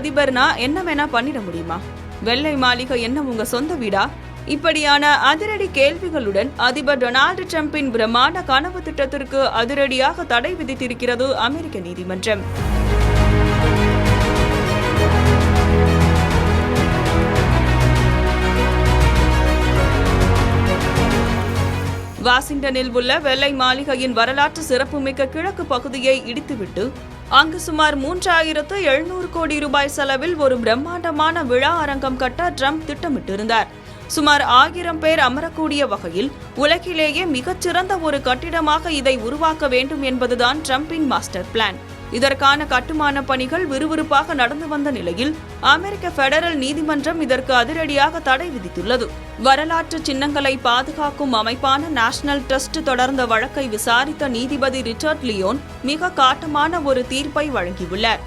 அதிபர்னா என்ன வேணா பண்ணிட முடியுமா? வெள்ளை மாளிகை என்ன உங்க சொந்த வீடா? இப்படியான அதிரடி கேள்விகளுடன் அதிபர் டொனால்டு டிரம்பின் பிரம்மாண்ட கனவு திட்டத்திற்கு அதிரடியாக தடை விதித்திருக்கிறது அமெரிக்க நீதிமன்றம். வாஷிங்டனில் உள்ள வெள்ளை மாளிகையின் வரலாற்று சிறப்புமிக்க கிழக்கு பகுதியை இடித்துவிட்டு அங்கு சுமார் 3700 கோடி ரூபாய் செலவில் ஒரு பிரம்மாண்டமான விழா அரங்கம் கட்ட ட்ரம்ப் திட்டமிட்டிருந்தார். சுமார் 1000 பேர் அமரக்கூடிய வகையில் உலகிலேயே மிகச்சிறந்த ஒரு கட்டிடமாக இதை உருவாக்க வேண்டும் என்பதுதான் ட்ரம்பின் மாஸ்டர் பிளான். இதற்கான கட்டுமான பணிகள் விறுவிறுப்பாக நடந்து வந்த நிலையில் அமெரிக்க பெடரல் நீதிமன்றம் இதற்கு அதிரடியாக தடை விதித்துள்ளது. வரலாற்று சின்னங்களை பாதுகாக்கும் அமைப்பான நேஷனல் ட்ரஸ்ட் தொடர்ந்த வழக்கை விசாரித்த நீதிபதி ரிச்சர்ட் லியோன் மிக காட்டமான ஒரு தீர்ப்பை வழங்கியுள்ளார்.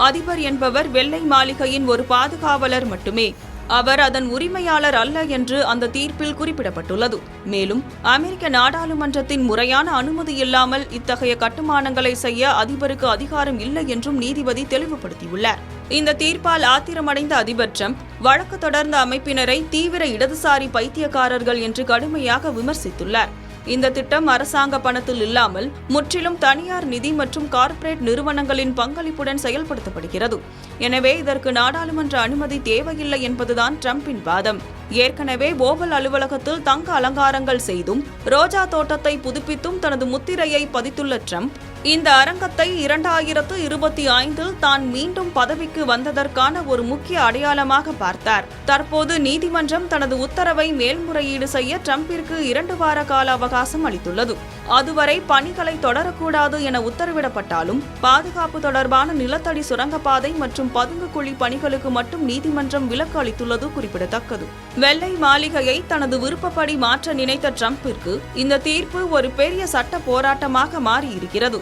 அதிபர் என்பவர் வெள்ளை மாளிகையின் ஒரு பாதுகாவலர் மட்டுமே, அவர் அதன் உரிமையாளர் அல்ல என்று அந்த தீர்ப்பில் குறிப்பிடப்பட்டுள்ளது. மேலும் அமெரிக்க நாடாளுமன்றத்தின் முறையான அனுமதி இல்லாமல் இத்தகைய கட்டுமானங்களை செய்ய அதிபருக்கு அதிகாரம் இல்லை என்றும் நீதிபதி தெளிவுபடுத்தியுள்ளார். இந்த தீர்ப்பால் ஆத்திரமடைந்த அதிபர் ட்ரம்ப் வழக்கு தொடர்ந்த அமைப்பினரை தீவிர இடதுசாரி பைத்தியக்காரர்கள் என்று கடுமையாக விமர்சித்துள்ளார். இந்த திட்டம் அரசாங்க பணத்தில் இல்லாமல் முற்றிலும் தனியார் நிதி மற்றும் கார்ப்பரேட் நிறுவனங்களின் பங்களிப்புடன் செயல்படுத்தப்படுகிறது. எனவே இதற்கு நாடாளுமன்ற அனுமதி தேவையில்லை என்பதுதான் ட்ரம்பின் வாதம். ஏற்கனவே ஓவல் அலுவலகத்தில் தங்க அலங்காரங்கள் செய்தும் ரோஜா தோட்டத்தை புதுப்பித்தும் தனது முத்திரையை பதித்துள்ள ட்ரம்ப் இந்த அரங்கத்தை 2025 தான் மீண்டும் பதவிக்கு வந்ததற்கான ஒரு முக்கிய அடையாளமாக பார்த்தார். தற்போது நீதிமன்றம் தனது உத்தரவை மேல்முறையீடு செய்ய ட்ரம்பிற்கு 2 வார கால அவகாசம் அளித்துள்ளது. அதுவரை பணிகளை தொடரக்கூடாது என உத்தரவிடப்பட்டாலும் பாதுகாப்பு தொடர்பான நிலத்தடி சுரங்கப்பாதை மற்றும் பதுங்குகுழி பணிகளுக்கு மட்டும் நீதிமன்றம் விலக்கு அளித்துள்ளது குறிப்பிடத்தக்கது. வெள்ளை மாளிகையை தனது விருப்பப்படி மாற்ற நினைத்த ட்ரம்பிற்கு இந்த தீர்ப்பு ஒரு பெரிய சட்ட போராட்டமாக மாறியிருக்கிறது.